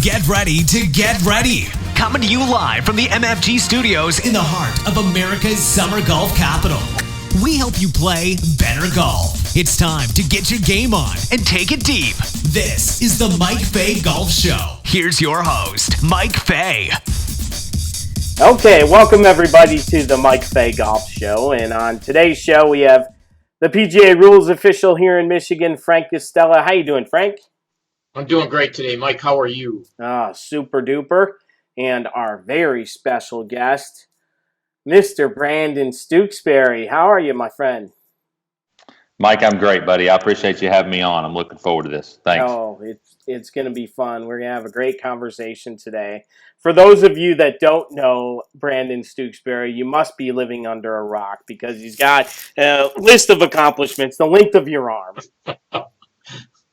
Get ready to get ready. Coming to you live from the MFG studios in the heart of America's summer golf capital. We help you play better golf. It's time to get your game on and take it deep. This is the Mike Fay Golf Show. Here's your host, Mike Fay. Okay, welcome everybody to the Mike Fay Golf Show. And on today's show, we have the PGA Rules official here in Michigan, Frank Guastella. How you doing, Frank? I'm doing great today, Mike. How are you? Super duper. And our very special guest, Mr. Brandon Stooksbury. How are you, my friend? Mike, I'm great, buddy. I appreciate you having me on. I'm looking forward to this. Thanks. Oh, it's going to be fun. We're going to have a great conversation today. For those of you that don't know Brandon Stooksbury, you must be living under a rock because he's got a list of accomplishments the length of your arm.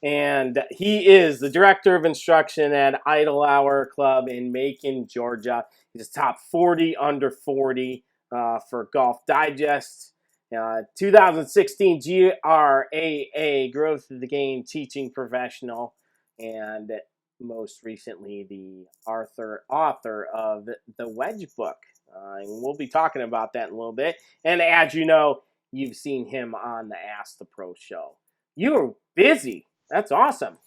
And he is the director of instruction at Idle Hour Club in Macon, Georgia. He's top 40 under 40 for Golf Digest. 2016 GRAA, Growth of the Game Teaching Professional. And most recently, the author of the Wedge Book. And we'll be talking about that in a little bit. And as you know, you've seen him on the Ask the Pro show. You're busy. That's awesome.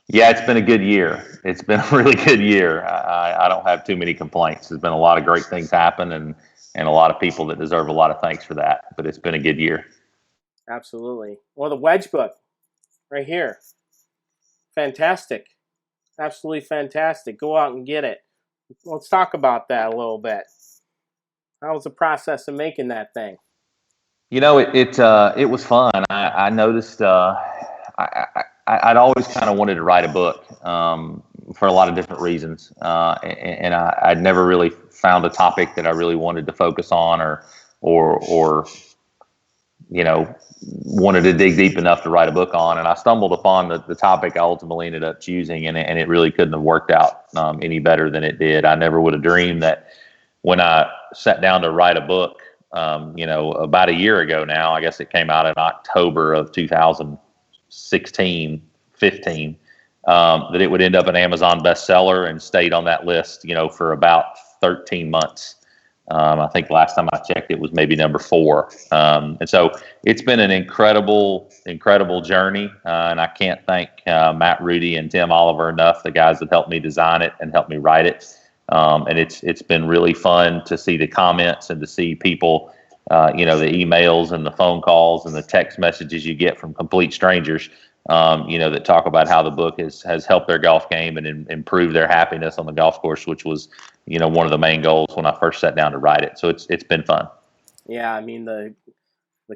Yeah, it's been a good year. It's been a really good year. I don't have too many complaints. There's been a lot of great things happen and a lot of people that deserve a lot of thanks for that. But it's been a good year. Absolutely. Well, the Wedge Book right here. Fantastic. Absolutely fantastic. Go out and get it. Let's talk about that a little bit. How was the process of making that thing? You know, it was fun. I noticed I'd always kind of wanted to write a book for a lot of different reasons, and I'd never really found a topic that I really wanted to focus on, or you know, wanted to dig deep enough to write a book on. And I stumbled upon the topic I ultimately ended up choosing, and it really couldn't have worked out any better than it did. I never would have dreamed that when I sat down to write a book, you know, about a year ago now, I guess it came out in October of 2016, 15, that it would end up an Amazon bestseller and stayed on that list, you know, for about 13 months. I think last time I checked, it was maybe number 4. And so it's been an incredible journey. And I can't thank Matt Rudy and Tim Oliver enough, the guys that helped me design it and helped me write it. And it's been really fun to see the comments and to see people, you know, the emails and the phone calls and the text messages you get from complete strangers, you know, that talk about how the book has helped their golf game and improved their happiness on the golf course, which was, you know, one of the main goals when I first sat down to write it. So it's been fun. Yeah, I mean, the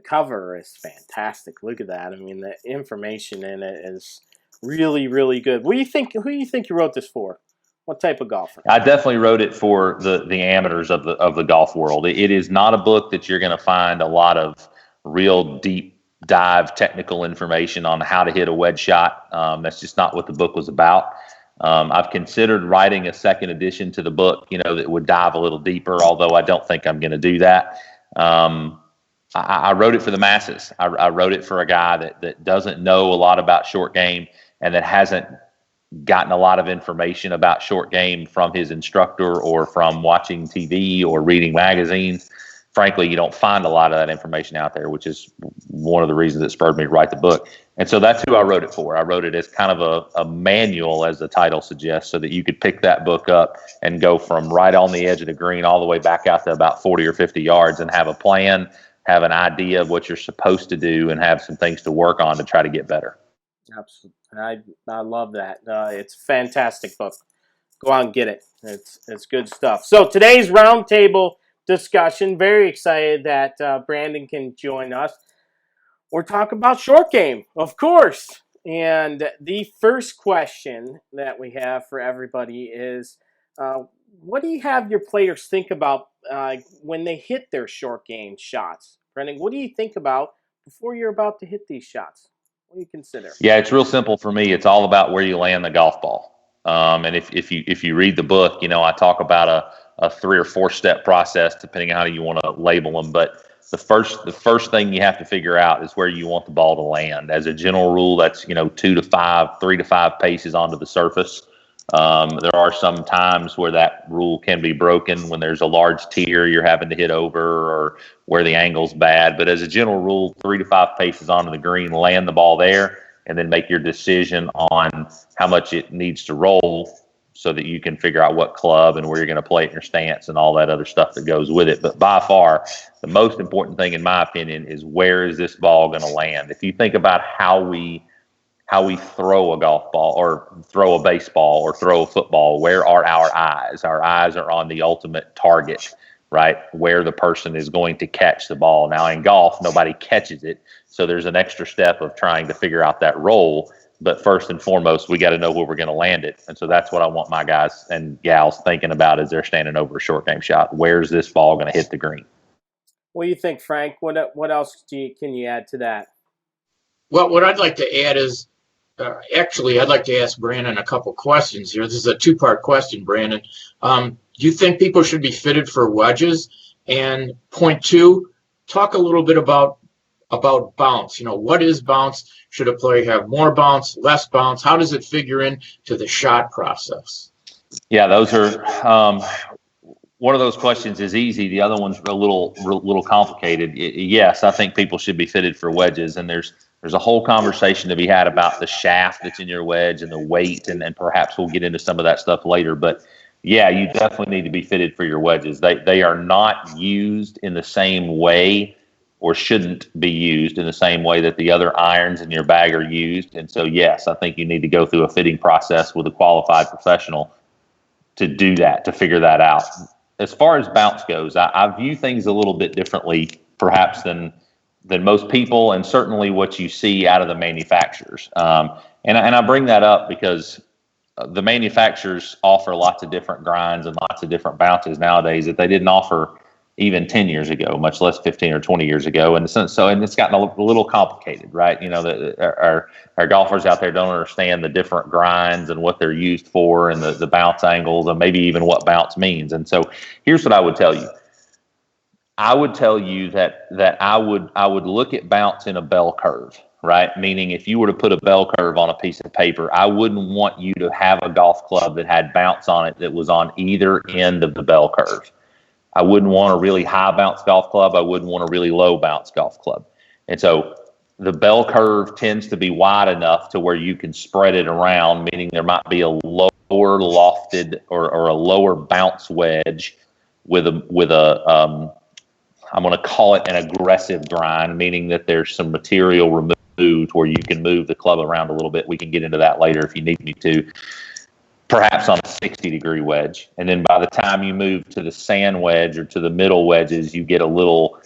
cover is fantastic. Look at that. I mean, the information in it is really, really good. Who do you think you wrote this for? What type of golfer? I definitely wrote it for the amateurs of the golf world. It is not a book that you're going to find a lot of real deep dive technical information on how to hit a wedge shot. That's just not what the book was about. I've considered writing a second edition to the book, you know, that would dive a little deeper, although I don't think I'm going to do that. I wrote it for the masses. I wrote it for a guy that doesn't know a lot about short game and that hasn't gotten a lot of information about short game from his instructor or from watching TV or reading magazines. Frankly, you don't find a lot of that information out there, which is one of the reasons that spurred me to write the book. And so that's who I wrote it for. I wrote it as kind of a manual, as the title suggests, so that you could pick that book up and go from right on the edge of the green all the way back out to about 40 or 50 yards and have a plan, have an idea of what you're supposed to do, and have some things to work on to try to get better. Absolutely. I love that. It's a fantastic book. Go out and get it. It's good stuff. So today's roundtable discussion, very excited that Brandon can join us. We're talking about short game, of course. And the first question that we have for everybody is, what do you have your players think about when they hit their short game shots? Brandon, what do you think about before you're about to hit these shots? What do you consider? Yeah, it's real simple for me. It's all about where you land the golf ball. And if you read the book, you know, I talk about a 3 or 4 step process, depending on how you want to label them. But the first thing you have to figure out is where you want the ball to land. As a general rule, that's, you know, 3 to 5 paces onto the surface. There are some times where that rule can be broken when there's a large tier you're having to hit over or where the angle's bad. But as a general rule, 3 to 5 paces onto the green, land the ball there, and then make your decision on how much it needs to roll so that you can figure out what club and where you're going to play it in your stance and all that other stuff that goes with it. But by far, the most important thing, in my opinion, is where is this ball going to land? If you think about how we throw a golf ball or throw a baseball or throw a football, where are our eyes? Our eyes are on the ultimate target, right? Where the person is going to catch the ball. Now in golf, nobody catches it. So there's an extra step of trying to figure out that roll. But first and foremost, we got to know where we're going to land it. And so that's what I want my guys and gals thinking about as they're standing over a short game shot. Where's this ball going to hit the green? What do you think, Frank? What else can you add to that? Well, what I'd like to add is, actually, I'd like to ask Brandon a couple questions here. This is a two-part question, Brandon. Do you think people should be fitted for wedges? And point two, talk a little bit about bounce. You know, what is bounce? Should a player have more bounce, less bounce? How does it figure in to the shot process? Yeah, those are one of those questions is easy. The other one's a little complicated. Yes, I think people should be fitted for wedges, and there's a whole conversation to be had about the shaft that's in your wedge and the weight, and perhaps we'll get into some of that stuff later. But yeah, you definitely need to be fitted for your wedges. They are not used in the same way, or shouldn't be used in the same way that the other irons in your bag are used. And so, yes, I think you need to go through a fitting process with a qualified professional to do that, to figure that out. As far as bounce goes, I view things a little bit differently, perhaps, than most people, and certainly what you see out of the manufacturers. And I bring that up because the manufacturers offer lots of different grinds and lots of different bounces nowadays that they didn't offer even 10 years ago, much less 15 or 20 years ago. And it's gotten a little complicated, right? You know, our golfers out there don't understand the different grinds and what they're used for and the bounce angles and maybe even what bounce means. And so here's what I would tell you. I would tell you that I would look at bounce in a bell curve, right? Meaning if you were to put a bell curve on a piece of paper, I wouldn't want you to have a golf club that had bounce on it that was on either end of the bell curve. I wouldn't want a really high bounce golf club. I wouldn't want a really low bounce golf club. And so the bell curve tends to be wide enough to where you can spread it around, meaning there might be a lower lofted or a lower bounce wedge with a I'm going to call it an aggressive grind, meaning that there's some material removed where you can move the club around a little bit. We can get into that later if you need me to. Perhaps on a 60-degree wedge. And then by the time you move to the sand wedge or to the middle wedges, you get a little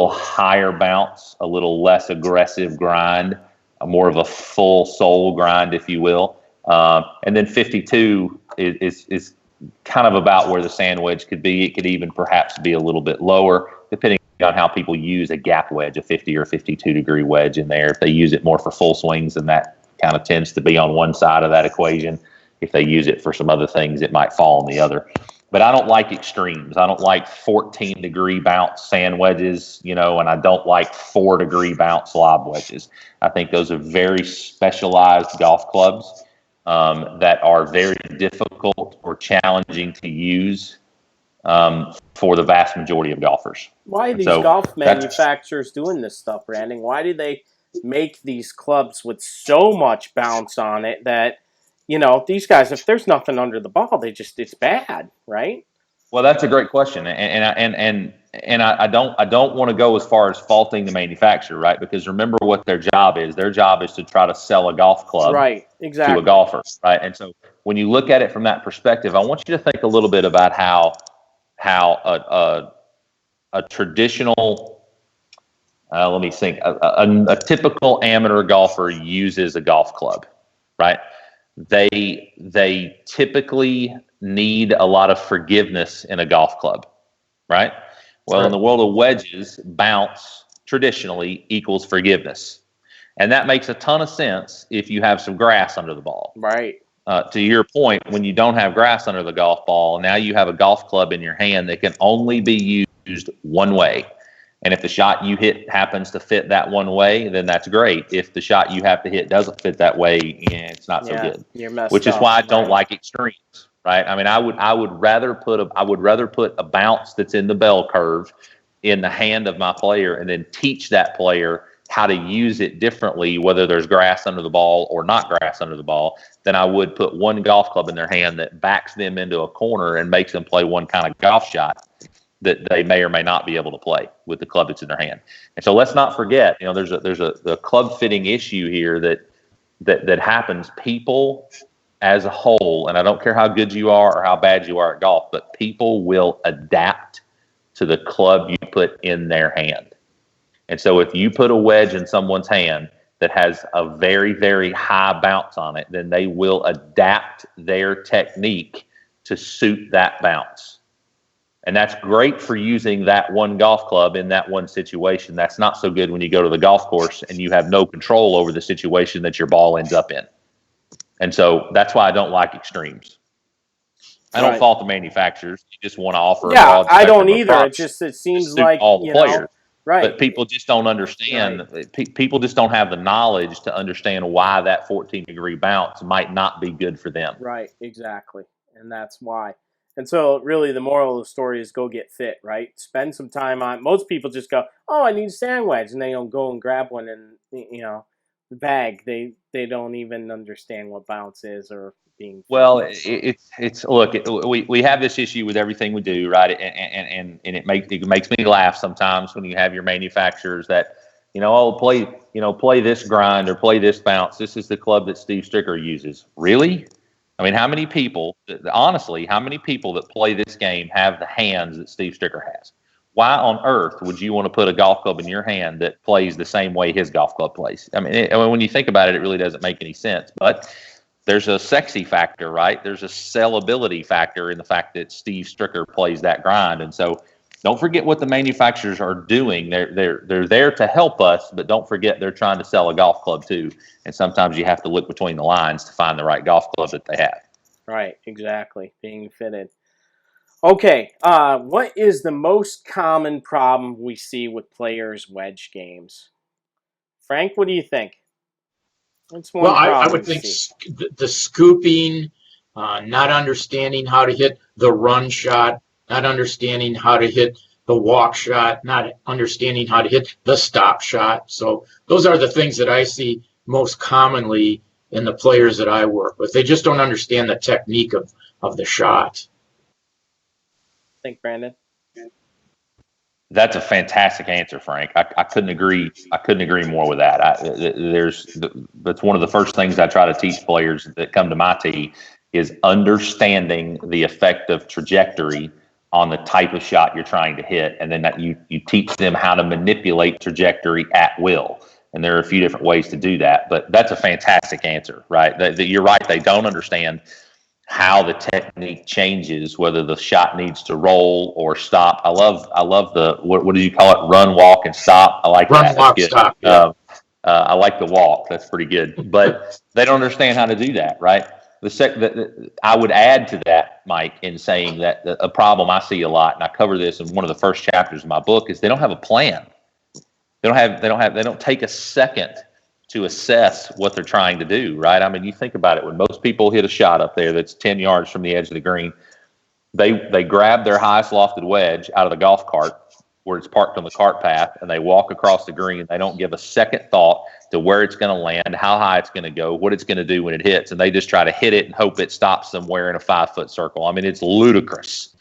higher bounce, a little less aggressive grind, more of a full sole grind, if you will. And then 52 is kind of about where the sand wedge could be. It could even perhaps be a little bit lower, depending on how people use a gap wedge, a 50 or 52-degree wedge in there. If they use it more for full swings, then that kind of tends to be on one side of that equation. If they use it for some other things, it might fall on the other. But I don't like extremes. I don't like 14-degree bounce sand wedges, you know, and I don't like 4-degree bounce lob wedges. I think those are very specialized golf clubs that are very difficult or challenging to use for the vast majority of golfers. Why are these golf manufacturers doing this stuff, Brandon? Why do they make these clubs with so much bounce on it that, you know, these guys, if there's nothing under the ball, it's bad, right? Well, that's a great question, and I don't want to go as far as faulting the manufacturer, right? Because remember what their job is. Their job is to try to sell a golf club, right? Exactly. To a golfer, right? And so when you look at it from that perspective, I want you to think a little bit about how a traditional, let me think, a typical amateur golfer uses a golf club, right? They typically need a lot of forgiveness in a golf club, right? Well, in the world of wedges, bounce traditionally equals forgiveness. And that makes a ton of sense if you have some grass under the ball. Right. To your point, when you don't have grass under the golf ball, now you have a golf club in your hand that can only be used one way. And if the shot you hit happens to fit that one way, then that's great. If the shot you have to hit doesn't fit that way, it's not so good. You're messed Which is up, why I don't right? like extremes, right? I mean, I would rather put a bounce that's in the bell curve in the hand of my player, and then teach that player how to use it differently, whether there's grass under the ball or not grass under the ball, than I would put one golf club in their hand that backs them into a corner and makes them play one kind of golf shot that they may or may not be able to play with the club that's in their hand. And so let's not forget, there's a club fitting issue here that happens. People as a whole, and I don't care how good you are or how bad you are at golf, but people will adapt to the club you put in their hand. And so if you put a wedge in someone's hand that has a very, very high bounce on it, then they will adapt their technique to suit that bounce. And that's great for using that one golf club in that one situation. That's not so good when you go to the golf course and you have no control over the situation that your ball ends up in. And so that's why I don't like extremes. I don't fault the manufacturers. You just want to offer a broad I don't spectrum of either. products It seems suit like all the players. right. But people just don't understand. People just don't have the knowledge to understand why that 14-degree bounce might not be good for them. Right, exactly. And that's why. And so really the moral of the story is go get fit, right? Spend some time on. Most people just go, oh, I need a sand wedge, and they don't go and grab one in the bag. They don't even understand what bounce is or being. Well, it's look, we have this issue with everything we do, right? And it makes me laugh sometimes when you have your manufacturers that play this grind or play this bounce. This is the club that Steve Stricker uses. Really? I mean, how many people that play this game have the hands that Steve Stricker has? Why on earth would you want to put a golf club in your hand that plays the same way his golf club plays? I mean, when you think about it, it really doesn't make any sense. But there's a sexy factor, right? There's a sellability factor in the fact that Steve Stricker plays that grind. And so don't forget what the manufacturers are doing. They're there to help us, but don't forget they're trying to sell a golf club too. And sometimes you have to look between the lines to find the right golf club that they have. Right, exactly. Being fitted. Okay, what is the most common problem we see with players' wedge games? Frank, what do you think? Well, I would think the scooping, not understanding how to hit the run shot, not understanding how to hit the walk shot, not understanding how to hit the stop shot. So those are the things that I see most commonly in the players that I work with. They just don't understand the technique of the shot. Think, Brandon? That's a fantastic answer, Frank. I couldn't agree. I couldn't agree more with that. That's one of the first things I try to teach players that come to my tee is understanding the effect of trajectory on the type of shot you're trying to hit, and then that you teach them how to manipulate trajectory at will. And there are a few different ways to do that, but that's a fantastic answer, right? That you're right. They don't understand how the technique changes, whether the shot needs to roll or stop. I love the what do you call it? Run, walk, and stop. I like that. Walk, stop. Yeah. I like the walk. That's pretty good. But they don't understand how to do that, right? I would add to that, Mike, in saying that a problem I see a lot, and I cover this in one of the first chapters of my book, is they don't have a plan. They don't take a second to assess what they're trying to do, right? I mean, you think about it. When most people hit a shot up there that's 10 yards from the edge of the green, they grab their highest lofted wedge out of the golf cart where it's parked on the cart path, and they walk across the green. They don't give a second thought to where it's going to land, how high it's going to go, what it's going to do when it hits, and they just try to hit it and hope it stops somewhere in a 5-foot circle. I mean, it's ludicrous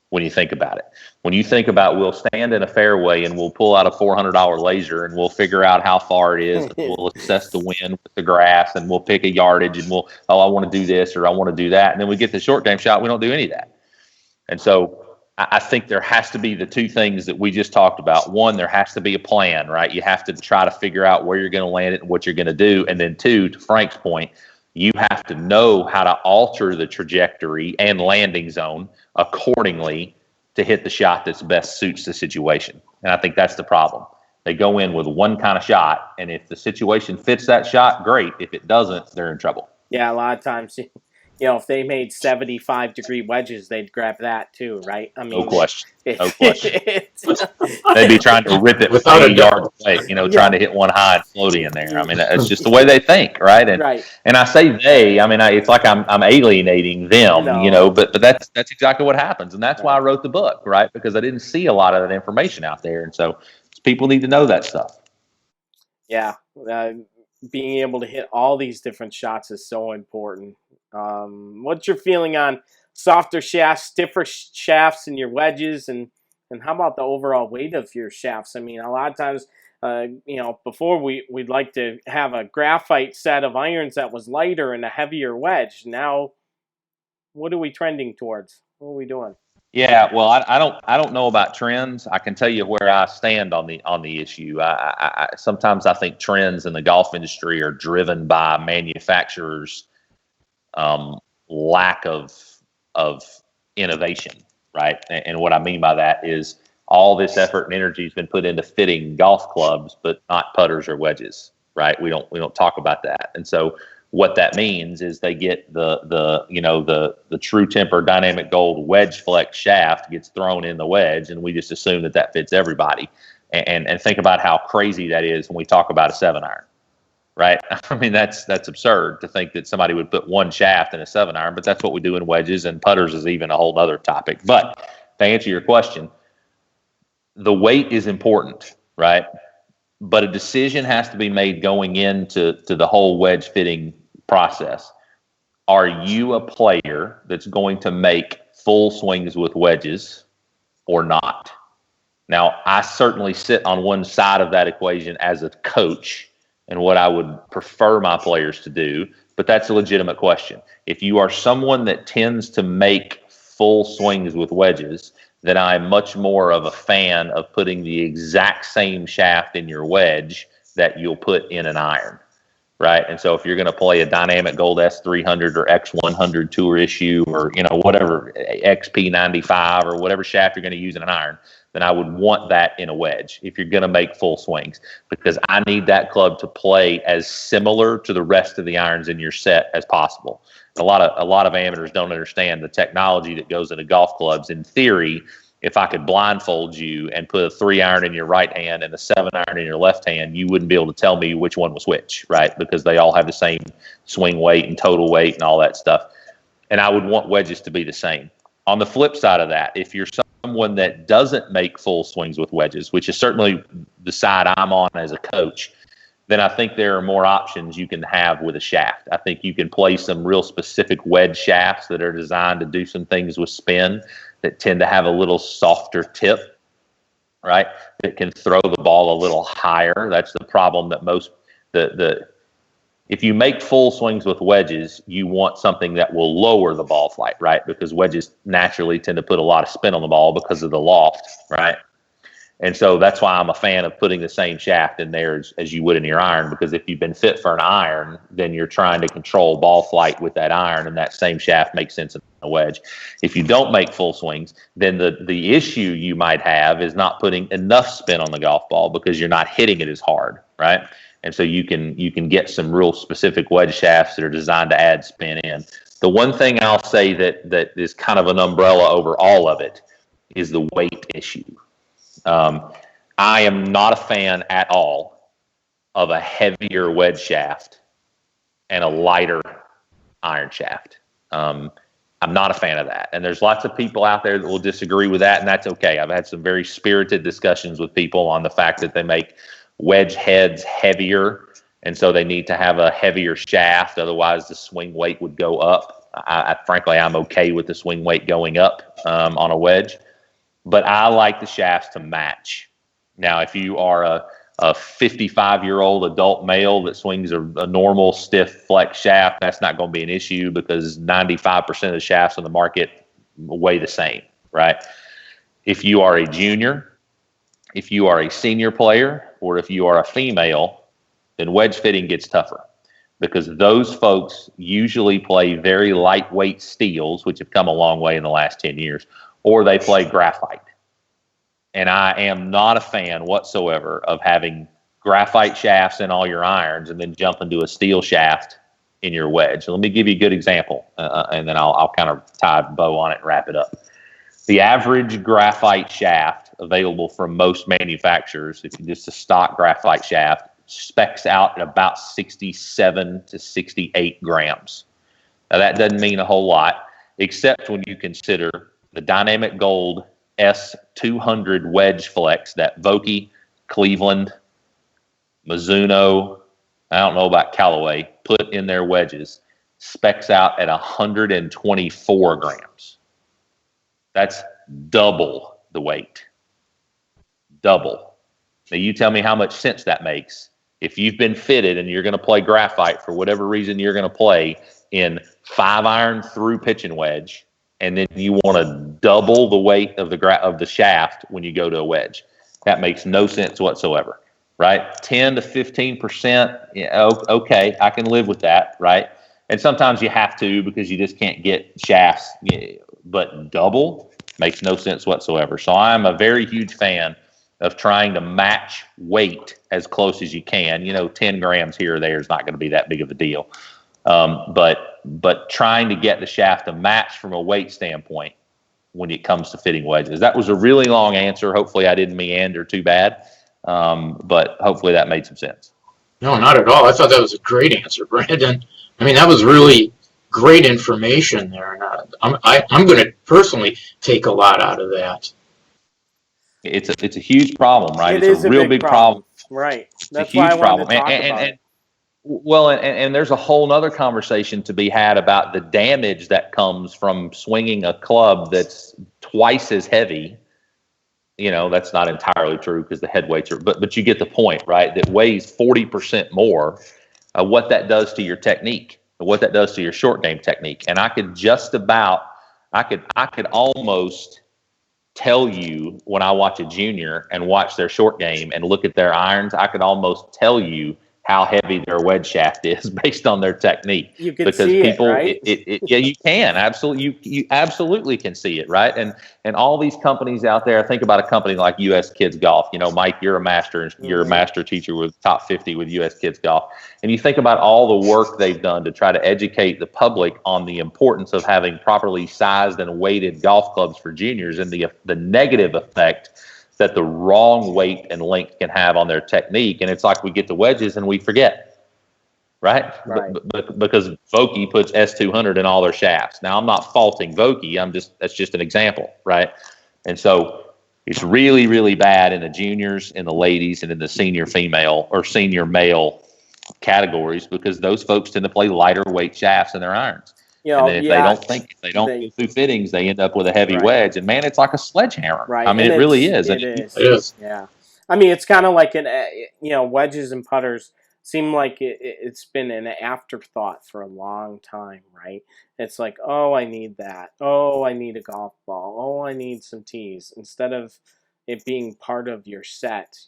when you think about it. When you think about, we'll stand in a fairway and we'll pull out a $400 laser and we'll figure out how far it is. We'll assess the wind with the grass and we'll pick a yardage and I want to do this or I want to do that. And then we get the short game shot. We don't do any of that. And so I think there has to be the two things that we just talked about. One, there has to be a plan, right? You have to try to figure out where you're going to land it and what you're going to do. And then two, to Frank's point, you have to know how to alter the trajectory and landing zone accordingly to hit the shot that's best suits the situation. And I think that's the problem. They go in with one kind of shot, and if the situation fits that shot, great. If it doesn't, they're in trouble. Yeah, a lot of times if they made 75-degree wedges, they'd grab that too, right? I No mean, question. No question. it's, They'd be trying to rip it Without a 80 yards doubt. away, yeah, trying to hit one high and floaty in there. I mean, it's just the way they think, right? right. And I say they, I mean, it's like I'm alienating them, No, but that's exactly what happens, and that's why I right. wrote the book, right? Because I didn't see a lot of that information out there, and so people need to know that stuff. Yeah, being able to hit all these different shots is so important. What's your feeling on softer shafts, stiffer shafts in your wedges, and how about the overall weight of your shafts? I mean, a lot of times, before we'd like to have a graphite set of irons that was lighter and a heavier wedge. Now, what are we trending towards? What are we doing? Yeah, well, I don't know about trends. I can tell you where I stand on the issue. I sometimes I think trends in the golf industry are driven by manufacturers' lack of innovation, right? And what I mean by that is all this effort and energy has been put into fitting golf clubs, but not putters or wedges, right? We don't talk about that, and so what that means is they get the True Temper Dynamic Gold Wedge Flex shaft gets thrown in the wedge, and we just assume that fits everybody. And think about how crazy that is when we talk about a 7-iron, right? I mean, that's absurd to think that somebody would put one shaft in a 7-iron, but that's what we do in wedges, and putters is even a whole other topic. But to answer your question, the weight is important, right? But a decision has to be made going into the whole wedge fitting process. Are you a player that's going to make full swings with wedges or not? Now, I certainly sit on one side of that equation as a coach and what I would prefer my players to do, but that's a legitimate question. If you are someone that tends to make full swings with wedges, then I'm much more of a fan of putting the exact same shaft in your wedge that you'll put in an iron, right? And so if you're going to play a Dynamic Gold S300 or X100 Tour issue or, whatever, XP95 or whatever shaft you're going to use in an iron, then I would want that in a wedge if you're going to make full swings, because I need that club to play as similar to the rest of the irons in your set as possible. A lot of amateurs don't understand the technology that goes into golf clubs. In theory, if I could blindfold you and put a 3-iron in your right hand and a 7-iron in your left hand, you wouldn't be able to tell me which one was which, right? Because they all have the same swing weight and total weight and all that stuff. And I would want wedges to be the same. On the flip side of that, if you're someone that doesn't make full swings with wedges, which is certainly the side I'm on as a coach, then I think there are more options you can have with a shaft. I think you can play some real specific wedge shafts that are designed to do some things with spin that tend to have a little softer tip, right? That can throw the ball a little higher. That's the problem that most if you make full swings with wedges, you want something that will lower the ball flight, right? Because wedges naturally tend to put a lot of spin on the ball because of the loft, right? And so that's why I'm a fan of putting the same shaft in there as you would in your iron, because if you've been fit for an iron, then you're trying to control ball flight with that iron, and that same shaft makes sense in a wedge. If you don't make full swings, then the issue you might have is not putting enough spin on the golf ball because you're not hitting it as hard, right? And so you can get some real specific wedge shafts that are designed to add spin in. The one thing I'll say that is kind of an umbrella over all of it is the weight issue. I am not a fan at all of a heavier wedge shaft and a lighter iron shaft. I'm not a fan of that. And there's lots of people out there that will disagree with that, and that's okay. I've had some very spirited discussions with people on the fact that they make wedge heads heavier, and so they need to have a heavier shaft. Otherwise, the swing weight would go up. Frankly, I'm okay with the swing weight going up on a wedge. But I like the shafts to match. Now, if you are a 55-year-old adult male that swings a normal stiff flex shaft, that's not going to be an issue because 95% of the shafts on the market weigh the same, right? If you are a junior, if you are a senior player, or if you are a female, then wedge fitting gets tougher because those folks usually play very lightweight steels, which have come a long way in the last 10 years, or they play graphite. And I am not a fan whatsoever of having graphite shafts in all your irons and then jump into a steel shaft in your wedge. Let me give you a good example, and then I'll kind of tie a bow on it and wrap it up. The average graphite shaft available from most manufacturers, if you just a stock graphite shaft, specs out at about 67 to 68 grams. Now that doesn't mean a whole lot, except when you consider the Dynamic Gold S200 wedge flex that Vokey, Cleveland, Mizuno, I don't know about Callaway, put in their wedges, specs out at 124 grams. That's double the weight. Double. Now you tell me how much sense that makes. If you've been fitted and you're going to play graphite for whatever reason you're going to play in 5-iron through pitching wedge, and then you want to double the weight of the shaft when you go to a wedge. That makes no sense whatsoever, right? 10 to 15%, yeah, okay, I can live with that, right? And sometimes you have to because you just can't get shafts, but double makes no sense whatsoever. So I'm a very huge fan of trying to match weight as close as you can. 10 grams here or there is not going to be that big of a deal. But trying to get the shaft to match from a weight standpoint when it comes to fitting wedges. That was a really long answer. Hopefully I didn't meander too bad, but hopefully that made some sense. No, not at all. I thought that was a great answer, Brandon. I mean, that was really great information there. And I'm going to personally take a lot out of that. It's a huge problem, right? It's a real big problem. Right. That's why I wanted to talk about it. Well, and there's a whole other conversation to be had about the damage that comes from swinging a club that's twice as heavy. That's not entirely true because the head weights are, but you get the point, right? That weighs 40% more. What that does to your technique, what that does to your short game technique, and I could almost tell you when I watch a junior and watch their short game and look at their irons, I could almost tell you how heavy their wedge shaft is based on their technique. You can see people, it, right? Yeah, you can absolutely. You absolutely can see it, right? And all these companies out there. Think about a company like U.S. Kids Golf. Mike, you're a master. You're a master teacher with top 50 with U.S. Kids Golf. And you think about all the work they've done to try to educate the public on the importance of having properly sized and weighted golf clubs for juniors and the negative effect that the wrong weight and length can have on their technique. And it's like we get the wedges and we forget, right? Because Vokey puts S200 in all their shafts. Now, I'm not faulting Vokey. That's just an example, right? And so it's really, really bad in the juniors, in the ladies, and in the senior female or senior male categories because those folks tend to play lighter weight shafts in their irons. And then if they don't go through fittings, they end up with a heavy wedge. And man, it's like a sledgehammer. Right. I mean, it really is. It is. Yeah. I mean, it's kind of like wedges and putters seem like it's been an afterthought for a long time, right? It's like, oh, I need that. Oh, I need a golf ball. Oh, I need some tees. Instead of it being part of your set,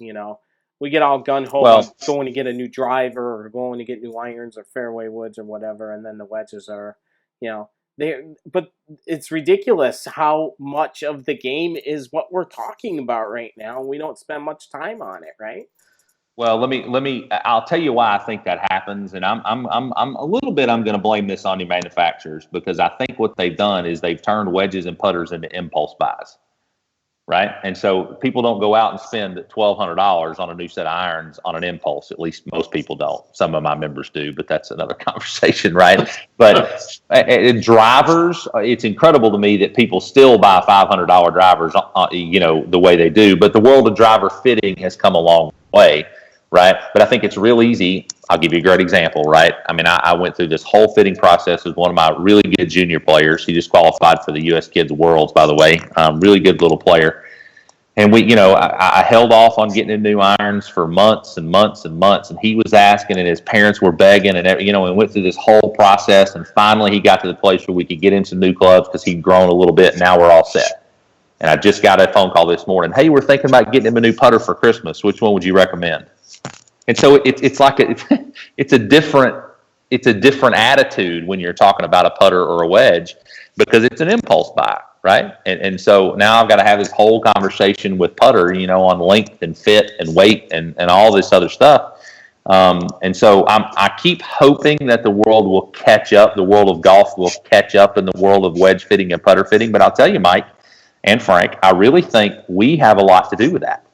we get all gun-ho going to get a new driver or going to get new irons or fairway woods or whatever, and then the wedges are, but it's ridiculous how much of the game is what we're talking about right now. We don't spend much time on it, right? Well, I'll tell you why I think that happens. And I'm a little bit, I'm going to blame this on the manufacturers because I think what they've done is they've turned wedges and putters into impulse buys. Right. And so people don't go out and spend $1,200 on a new set of irons on an impulse. At least most people don't. Some of my members do, but that's another conversation. Right. But drivers, it's incredible to me that people still buy $500 drivers, the way they do. But the world of driver fitting has come a long way. Right. But I think it's real easy. I'll give you a great example. Right. I mean, I went through this whole fitting process with one of my really good junior players. He just qualified for the U.S. Kids Worlds, by the way. Really good little player. And I held off on getting him new irons for months and months and months. And he was asking and his parents were begging and went through this whole process. And finally he got to the place where we could get him some new clubs because he'd grown a little bit. And now we're all set. And I just got a phone call this morning. Hey, we're thinking about getting him a new putter for Christmas. Which one would you recommend? And so it's like it's a different attitude when you're talking about a putter or a wedge because it's an impulse buy, right? And so now I've got to have this whole conversation with putter, on length and fit and weight and all this other stuff And so I keep hoping that the world will catch up. The world of golf will catch up in the world of wedge fitting and putter fitting. But I'll tell you, Mike and Frank, I really think we have a lot to do with that,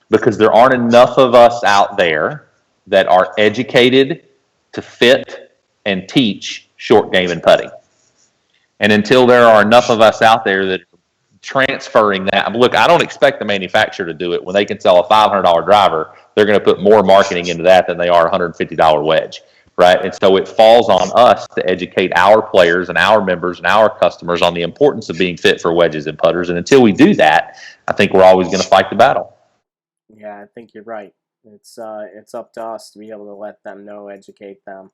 because there aren't enough of us out there that are educated to fit and teach short game and putting. And until there are enough of us out there that are transferring that, look, I don't expect the manufacturer to do it. When they can sell a $500 driver, they're going to put more marketing into that than they are a $150 wedge, right? And so it falls on us to educate our players and our members and our customers on the importance of being fit for wedges and putters. And until we do that, I think we're always going to fight the battle. Yeah, I think you're right. It's up to us to be able to let them know, educate them.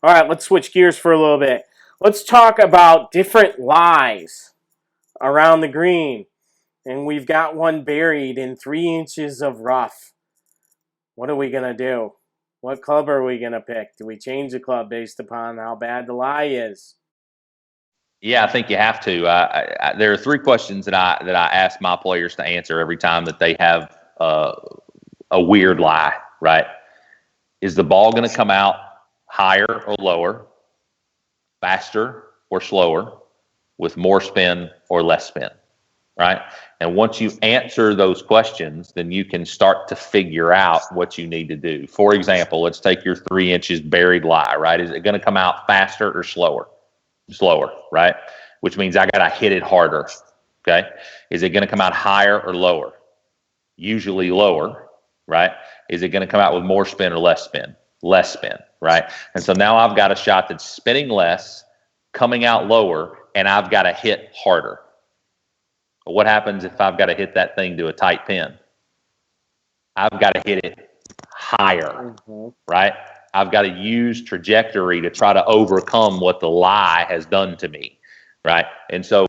All right, let's switch gears for a little bit. Let's talk about different lies around the green. And we've got one buried in 3 inches of rough. What are we going to do? What club are we going to pick? Do we change the club based upon how bad the lie is? Yeah, I think you have to. There are 3 questions that I ask my players to answer every time that they have a weird lie, right? Is the ball going to come out higher or lower, faster or slower, with more spin or less spin, right? And once you answer those questions, then you can start to figure out what you need to do. For example, let's take your 3 inches buried lie, right? Is it going to come out faster or slower? Slower, right? Which means I got to hit it harder, okay? Is it going to come out higher or lower? Usually lower, right? Is it going to come out with more spin or less spin? Less spin, right? And so now I've got a shot that's spinning less, coming out lower, and I've got to hit harder. But what happens if I've got to hit that thing to a tight pin? I've got to hit it higher, right? I've got to use trajectory to try to overcome what the lie has done to me, right? And so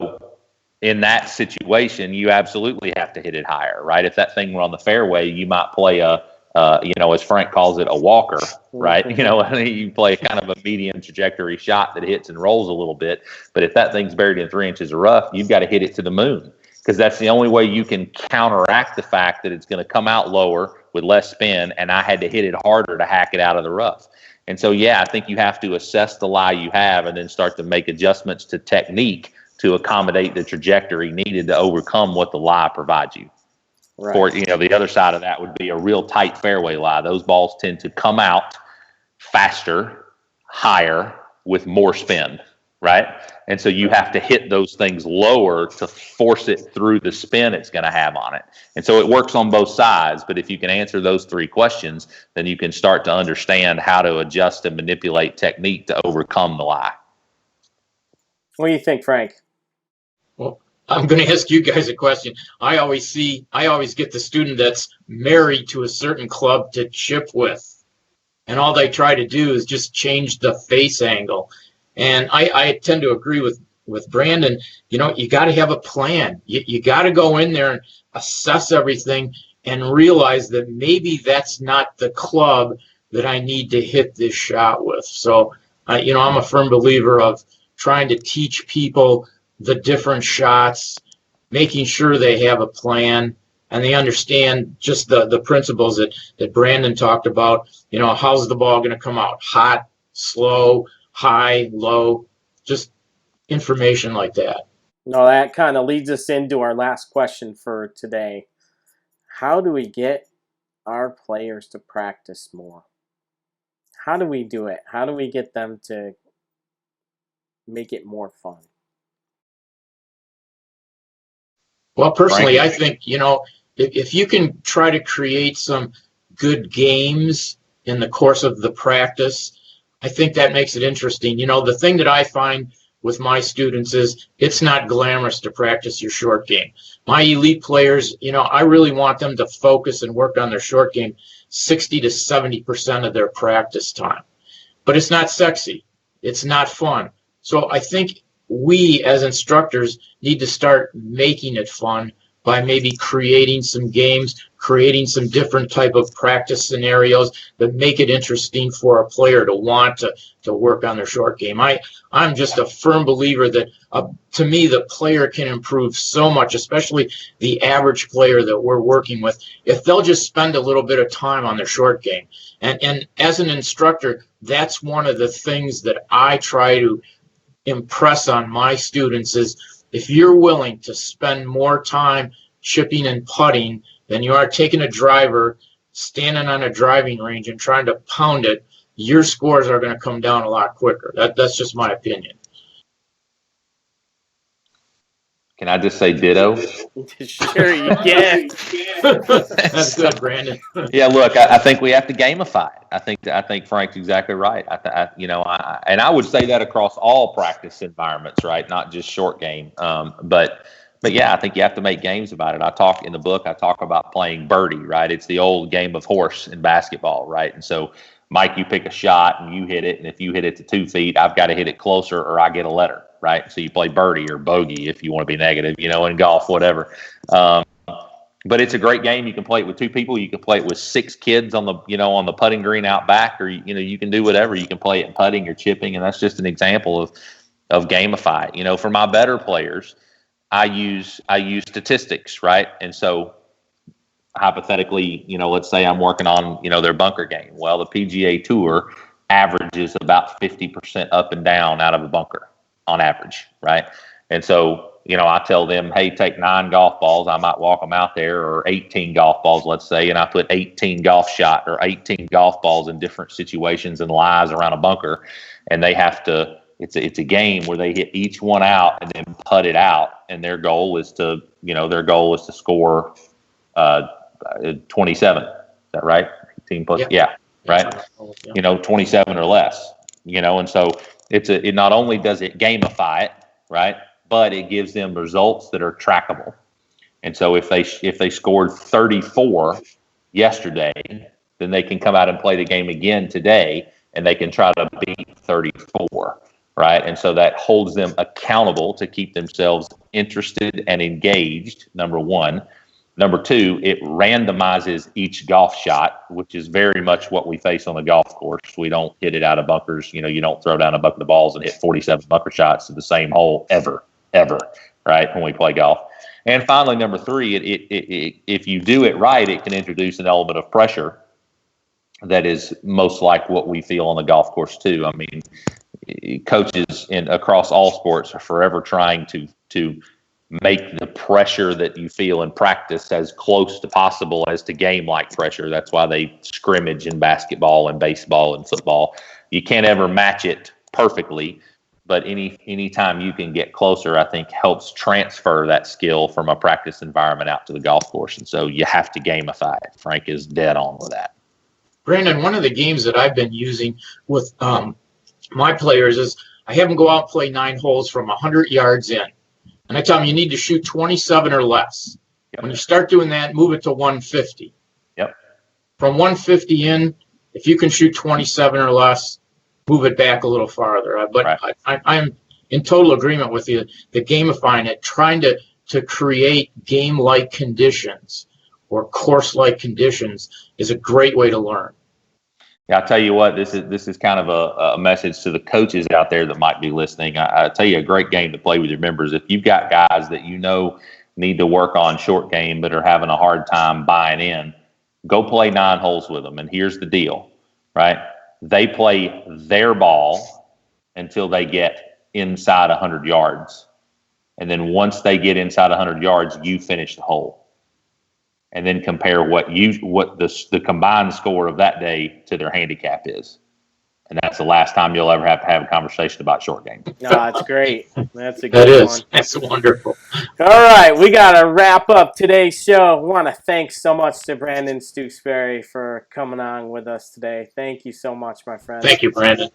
in that situation, you absolutely have to hit it higher, right? If that thing were on the fairway, you might play as Frank calls it, a walker, right? You play kind of a medium trajectory shot that hits and rolls a little bit. But if that thing's buried in 3 inches of rough, you've got to hit it to the moon, because that's the only way you can counteract the fact that it's going to come out lower with less spin, and I had to hit it harder to hack it out of the rough. And so, yeah, I think you have to assess the lie you have and then start to make adjustments to technique to accommodate the trajectory needed to overcome what the lie provides you. Right. Or, the other side of that would be a real tight fairway lie. Those balls tend to come out faster, higher, with more spin, right? And so you have to hit those things lower to force it through the spin it's going to have on it. And so it works on both sides. But if you can answer those 3 questions, then you can start to understand how to adjust and manipulate technique to overcome the lie. What do you think, Frank? Well, I'm going to ask you guys a question. I always get the student that's married to a certain club to chip with, and all they try to do is just change the face angle. And I tend to agree with Brandon. You got to have a plan. You got to go in there and assess everything and realize that maybe that's not the club that I need to hit this shot with. So, I'm a firm believer of trying to teach people the different shots, making sure they have a plan and they understand just the principles that Brandon talked about. How's the ball going to come out? Hot, slow, high, low, just information like that. No, that kind of leads us into our last question for today. How do we get our players to practice more? How do we do it? How do we get them to make it more fun? Well, personally, I think, if you can try to create some good games in the course of the practice, I think that makes it interesting. The thing that I find with my students is it's not glamorous to practice your short game. My elite players, I really want them to focus and work on their short game 60 to 70% of their practice time. But it's not sexy. It's not fun. So I think we as instructors need to start making it fun by maybe creating some games, creating some different type of practice scenarios that make it interesting for a player to want to work on their short game. I'm just a firm believer that, to me, the player can improve so much, especially the average player that we're working with, if they'll just spend a little bit of time on their short game. And as an instructor, that's one of the things that I try to impress on my students is, if you're willing to spend more time chipping and putting than you are taking a driver, standing on a driving range and trying to pound it, your scores are going to come down a lot quicker. That's just my opinion. Can I just say ditto? Sure you can. That's good, Brandon. Yeah, look, I think we have to gamify it. I think Frank's exactly right. And I would say that across all practice environments, right? Not just short game. But yeah, I think you have to make games about it. I talk about playing birdie, right? It's the old game of horse in basketball, right? And so, Mike, you pick a shot and you hit it, and if you hit it to 2 feet, I've got to hit it closer or I get a letter, right? So you play birdie or bogey if you want to be negative, in golf, whatever. But it's a great game. You can play it with 2 people. You can play it with 6 kids on the putting green out back, or you can do whatever. You can play it in putting or chipping, and that's just an example of gamify. For my better players, I use statistics, right? And so hypothetically, let's say I'm working on their bunker game. Well, the PGA Tour averages about 50% up and down out of a bunker on average, right? And so I tell them, hey, take 9 golf balls. I might walk them out there, or 18 golf balls, let's say, and I put 18 golf shot or 18 golf balls in different situations and lies around a bunker, and they have to. It's a game where they hit each one out and then putt it out, and their goal is to score 27. Is that right? 18 plus, yeah, right. 27 or less. And so it not only does it gamify it, right, but it gives them results that are trackable. And so if they scored 34 yesterday, then they can come out and play the game again today, and they can try to beat 34, right? And so that holds them accountable to keep themselves interested and engaged, number one. Number two, it randomizes each golf shot, which is very much what we face on the golf course. We don't hit it out of bunkers. You don't throw down a bucket of balls and hit 47 bunker shots to the same hole ever, right, when we play golf. And finally, number three, if you do it right, it can introduce an element of pressure that is most like what we feel on the golf course too. I mean, coaches across all sports are forever trying to make the pressure that you feel in practice as close to possible as to game-like pressure. That's why they scrimmage in basketball and baseball and football. You can't ever match it perfectly, but any time you can get closer, I think helps transfer that skill from a practice environment out to the golf course. And so you have to gamify it. Frank is dead on with that. Brandon, one of the games that I've been using with my players is I have them go out and play 9 holes from 100 yards in. And I tell them you need to shoot 27 or less. Yep. When you start doing that, move it to 150. Yep. From 150 in, if you can shoot 27 or less, move it back a little farther. But right. I'm in total agreement with you. The gamifying it, trying to create game-like conditions or course-like conditions is a great way to learn. Yeah, I'll tell you what, this is kind of a message to the coaches out there that might be listening. I tell you, a great game to play with your members. If you've got guys that need to work on short game but are having a hard time buying in, go play 9 holes with them. And here's the deal, right? They play their ball until they get inside 100 yards. And then once they get inside 100 yards, you finish the hole. And then compare what the combined score of that day to their handicap is. And that's the last time you'll ever have to have a conversation about short game. No, that's great. That's a good one. That's wonderful. All right, we got to wrap up today's show. I want to thank so much to Brandon Stooksbury for coming on with us today. Thank you so much, my friend. Thank you, Brandon.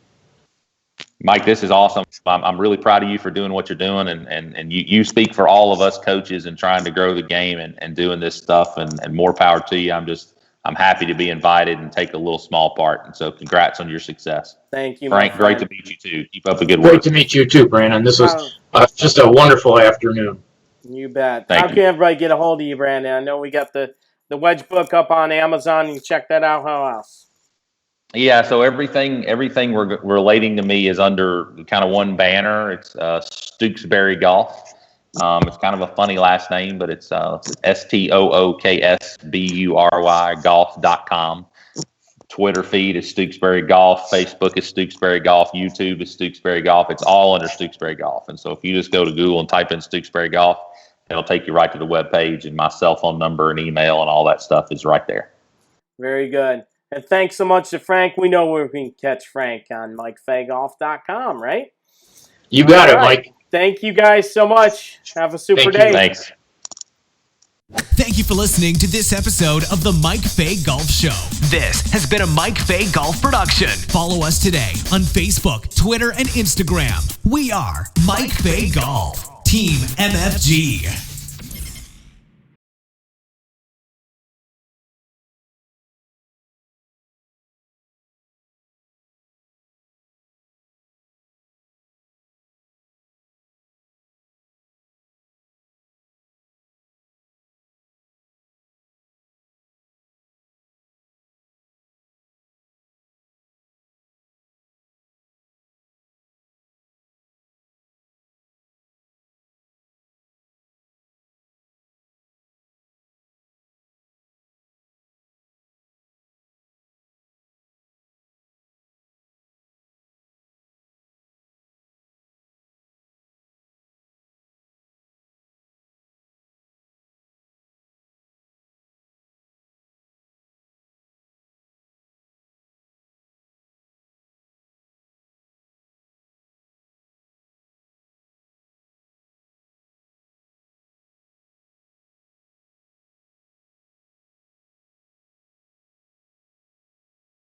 Mike, this is awesome. I'm really proud of you for doing what you're doing, and you speak for all of us coaches and trying to grow the game and doing this stuff, and more power to you. I'm happy to be invited and take a little small part, and so congrats on your success. Thank you, Frank. Great to meet you too. Keep up the good work. Great to meet you too, Brandon. This was just a wonderful afternoon. You bet. Thank How you. can everybody get a hold of you, Brandon? I know we got the Wedge Book up on Amazon. You can check that out. How else? Yeah, so everything relating to me is under kind of one banner. It's Stooksbury Golf. It's kind of a funny last name, but it's STOOKSBURY golf.com. Twitter feed is Stooksbury Golf. Facebook is Stooksbury Golf. YouTube is Stooksbury Golf. It's all under Stooksbury Golf. And so if you just go to Google and type in Stooksbury Golf, it'll take you right to the webpage, and my cell phone number and email and all that stuff is right there. Very good. And thanks so much to Frank. We know where we can catch Frank on MikeFayGolf.com, right? You got it, right. Mike. Thank you guys so much. Have a super Thank you. day. Thanks. Thank you for listening to this episode of the Mike Fay Golf Show. This has been a Mike Fay Golf production. Follow us today on Facebook, Twitter, and Instagram. We are Mike Fay Golf, Team MFG.